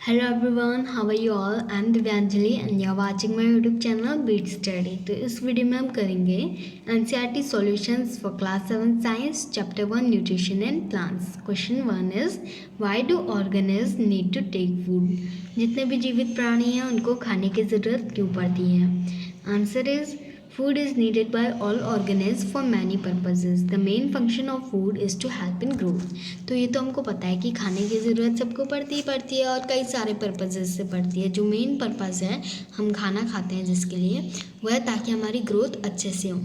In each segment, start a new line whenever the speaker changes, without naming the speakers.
Hello everyone, how are you all? I'm Divyanjali and you're watching my YouTube channel Beat Study. तो इस video में हम करेंगे NCERT Solutions for Class 7 Science Chapter 1 Nutrition and Plants. Question 1 is Why do organisms need to take food? जितने भी जीवित प्राणी हैं उनको खाने की ज़रूरत क्यों पड़ती है? Answer is Food is needed by all organisms for many purposes. The main function of food is to help in growth. तो ये तो हमको पता है कि खाने की ज़रूरत सबको पड़ती ही है और कई सारे पर्पसेस से पड़ती है. जो मेन पर्पज़ है हम खाना खाते हैं जिसके लिए वह है ताकि हमारी ग्रोथ अच्छे से हो.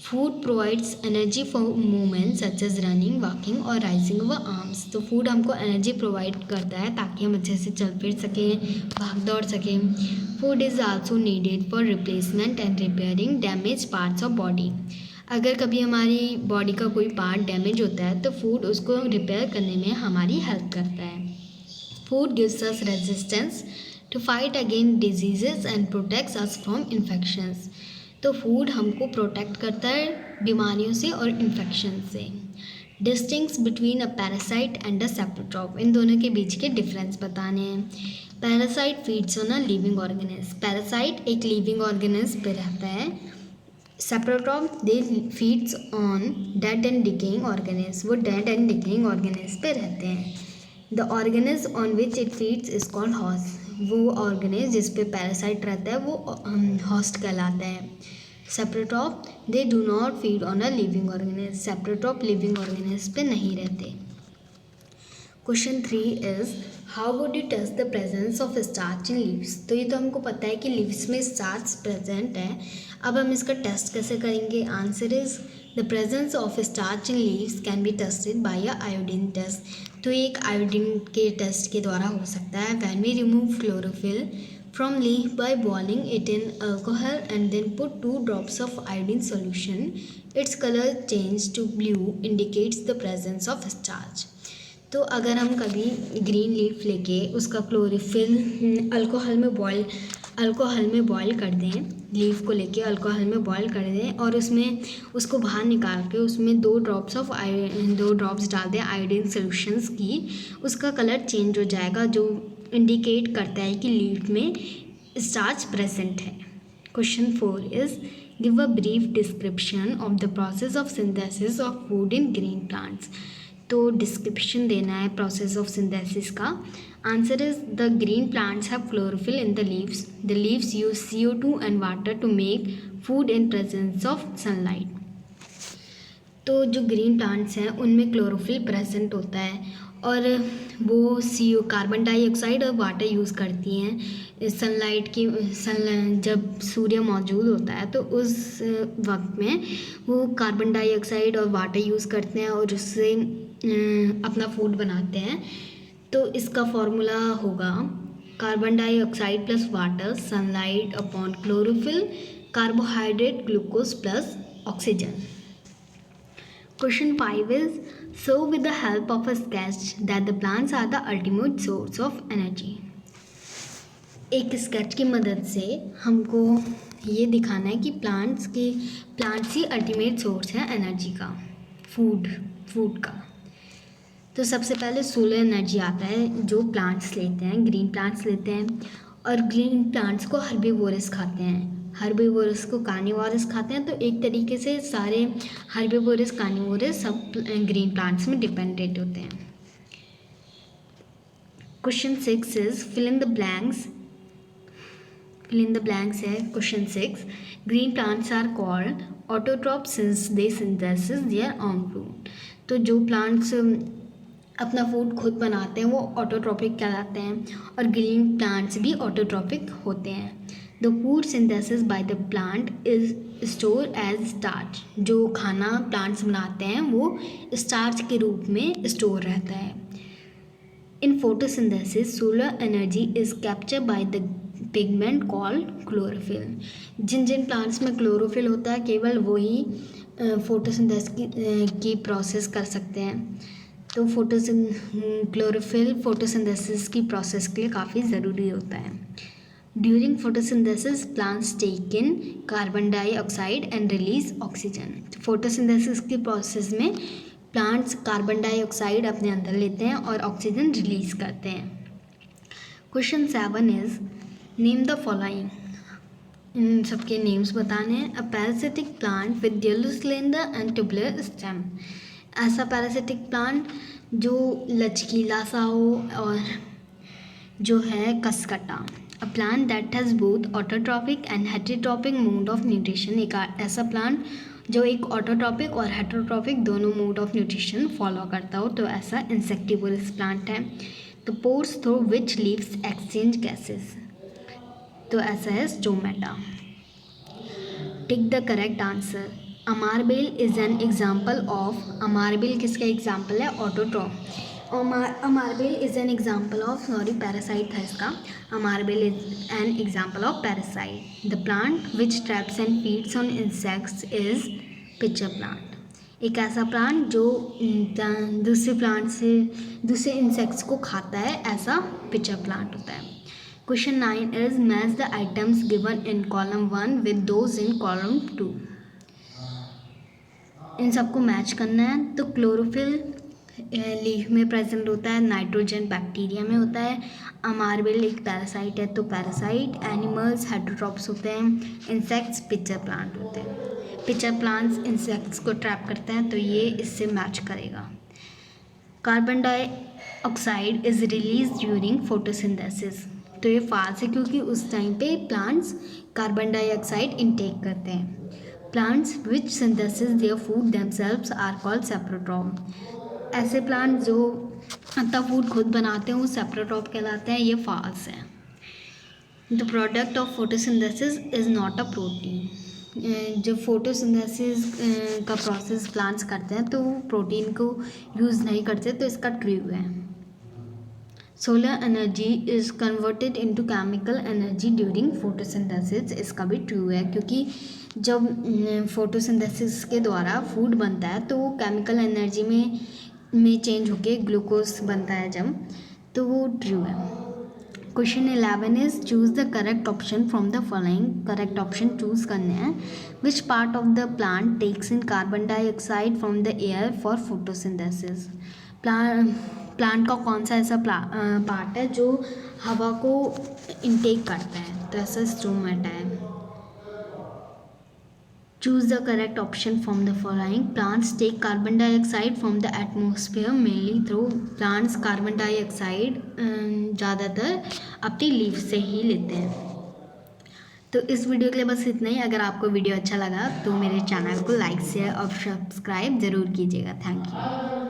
Food provides energy for movement such as running walking और राइजिंग अवर आर्म्स. तो फूड हमको एनर्जी प्रोवाइड करता है ताकि हम अच्छे से चल फिर सकें, भाग दौड़ सकें. Food is also needed for replacement and repairing damage parts of body. अगर कभी हमारी बॉडी का कोई पार्ट डैमेज होता है तो फूड उसको रिपेयर करने में हमारी हेल्प करता है. Food gives us resistance to fight against diseases and protects us from infections. तो फूड हमको प्रोटेक्ट करता है बीमारियों से और इन्फेक्शन से. Distinguish between a parasite and a saprotroph. इन दोनों के बीच के डिफरेंस बताने हैं. Parasite feeds on a living organism. Parasite एक लिविंग ऑर्गेनिज्म पे रहता है. Saprotroph they feeds on dead and decaying organism. वो डेड एंड डिकेइंग ऑर्गेनिज्म पे रहते हैं. The organism on which it feeds is called host. वो ऑर्गेनिज्म जिस पे पैरासाइट रहता है वो हॉस्ट कहलाता है. Saprotroph they do not feed on a living organism. Saprotroph living organism पे नहीं रहते. Question 3 is how would you test the presence of starch in leaves. तो ये तो हमको पता है कि लीव्स में स्टार्च प्रेजेंट है. अब हम इसका टेस्ट कैसे करेंगे? Answer is the presence of starch in leaves can be tested by a iodine test. तो एक आयोडीन के टेस्ट के द्वारा हो सकता है. When we remove chlorophyll from leaf by boiling it in alcohol and then put 2 drops of iodine solution, its color change to blue indicates the presence of starch. तो अगर हम कभी ग्रीन लीफ लेके उसका क्लोरोफिल अल्कोहल में boil कर दें, leaf को लेके अल्कोहल में बॉयल कर दें और उसमें उसको बाहर निकाल के उसमें 2 ड्रॉप्स डाल दें आयोडीन सोल्यूशंस की, उसका कलर चेंज हो जाएगा जो इंडिकेट करता है कि लीफ में स्टार्च प्रेजेंट है. Question 4 is give a brief description of the process of synthesis of food in green plants. तो डिस्क्रिप्शन देना है प्रोसेस ऑफ सिंथेसिस का. Answer is the green plants have chlorophyll in the leaves. The leaves use CO2 and water to make food in presence of sunlight. तो जो green plants हैं उनमें chlorophyll present होता है और वो कार्बन डाइऑक्साइड और वाटर यूज़ करती हैं सनलाइट जब सूर्य मौजूद होता है तो उस वक्त में वो कार्बन डाइऑक्साइड और वाटर यूज़ करते हैं और उससे अपना फूड बनाते हैं. तो इसका फॉर्मूला होगा carbon dioxide plus water sunlight upon chlorophyll carbohydrate glucose plus oxygen. Question 5 is show with the help of a sketch that the plants are the ultimate source of energy. एक sketch की मदद से हमको ये दिखाना है कि प्लांट्स ही ultimate source है एनर्जी का, फूड का. तो सबसे पहले सोलर एनर्जी आता है जो प्लांट्स लेते हैं, ग्रीन प्लांट्स लेते हैं और ग्रीन प्लांट्स को हर्बीवोरस खाते हैं. हर्बीवोरस को कार्निवोरस खाते हैं. तो एक तरीके से सारे हर्बीवोरस कार्निवोरस सब ग्रीन प्लांट्स में डिपेंडेंट होते हैं. Question 6 is fill in the blanks है. Question 6 green plants are called autotroph since they synthesis their own food. तो जो प्लांट्स अपना फूड खुद बनाते हैं वो ऑटोट्रॉपिक कहलाते हैं और ग्रीन प्लांट्स भी ऑटोट्रॉपिक होते हैं. The food synthesis by the plant is store as starch. जो खाना प्लांट्स बनाते हैं वो स्टार्च के रूप में स्टोर रहता है. In photosynthesis solar energy is capture by the pigment called chlorophyll. जिन प्लांट्स में क्लोरोफिल होता है केवल वही फोटोसिंथेसिस की प्रोसेस कर सकते हैं. तो क्लोरोफिल फोटोसिंथेसिस की प्रोसेस के लिए काफ़ी ज़रूरी होता है. During photosynthesis plants take in carbon dioxide and release oxygen. Photosynthesis की प्रोसेस में प्लांट्स कार्बन डाइऑक्साइड अपने अंदर लेते हैं और ऑक्सीजन रिलीज करते हैं. Question 7 is name the following. इन सबके नेम्स बताने हैं। A parasitic plant with yellow cylinder and tubular stem. ऐसा पैरासिटिक प्लांट जो लचकीला सा हो और जो है कसकटा। A plant that has both autotrophic and heterotrophic mode of nutrition. एक ऐसा प्लांट जो एक ऑटोट्रॉपिक और हेटेरोट्रॉपिक दोनों मोड ऑफ न्यूट्रिशन फॉलो करता हो, तो ऐसा इंसेक्टिवोरस प्लांट है। तो pores through which leaves exchange gases, तो ऐसा है stomata. Tick the correct answer. Amarbel is an example of, अमारबेल किसका एग्जाम्पल है? Autotroph. Amarbel is an example of, sorry parasite था इसका। Amarbel is an example of parasite. The plant which traps and feeds on insects is pitcher plant. एक ऐसा plant जो दूसरे plant से दूसरे इंसेक्ट्स को खाता है, ऐसा पिचर प्लांट होता है। Question 9 is match the items given in column 1 with those in column 2. इन सबको मैच करना है। तो क्लोरोफिल लीफ में प्रेजेंट होता है, नाइट्रोजन बैक्टीरिया में होता है। अमारबेल एक पैरासाइट है, तो पैरासाइट। एनिमल्स हेटेरोट्रॉप्स होते हैं, इंसेक्ट्स पिचर प्लांट होते हैं। पिचर प्लांट्स इंसेक्ट्स को ट्रैप करते हैं, तो ये इससे मैच करेगा। Carbon dioxide is release during photosynthesis. तो ये फाल्स है क्योंकि उस टाइम पे प्लांट्स कार्बन डाइऑक्साइड इनटेक करते हैं। Plants which synthesis their food themselves are called saprotroph. ऐसे प्लांट जो अपना फूड खुद बनाते हैं वो सेप्रोट्रॉप कहलाते हैं, ये फाल्स है। The product of photosynthesis is not a protein. जब फोटोसिंथेसिस का प्रोसेस प्लांट्स करते हैं तो वो प्रोटीन को यूज़ नहीं करते, तो इसका ट्रू है। Solar energy is converted into chemical energy during photosynthesis. इसका भी ट्रू है क्योंकि जब फोटोसिंथेसिस के द्वारा फूड बनता है तो वो केमिकल एनर्जी में चेंज होके ग्लूकोज बनता है जब, तो वो ट्रू है। Question 11 is choose the correct option from the following. Correct option choose करने हैं। Which part of the plant takes in carbon dioxide from the air for photosynthesis. Plant का कौन सा ऐसा पार्ट है जो हवा को इनटेक करता है, तो ऐसा स्टोमेटा है। Choose the correct option from the following. Plants take carbon dioxide from the atmosphere mainly through. Plants carbon dioxide ज़्यादातर अपनी लीफ से ही लेते हैं। तो इस वीडियो के लिए बस इतना ही। अगर आपको वीडियो अच्छा लगा तो मेरे चैनल को लाइक शेयर और सब्सक्राइब ज़रूर कीजिएगा। Thank you.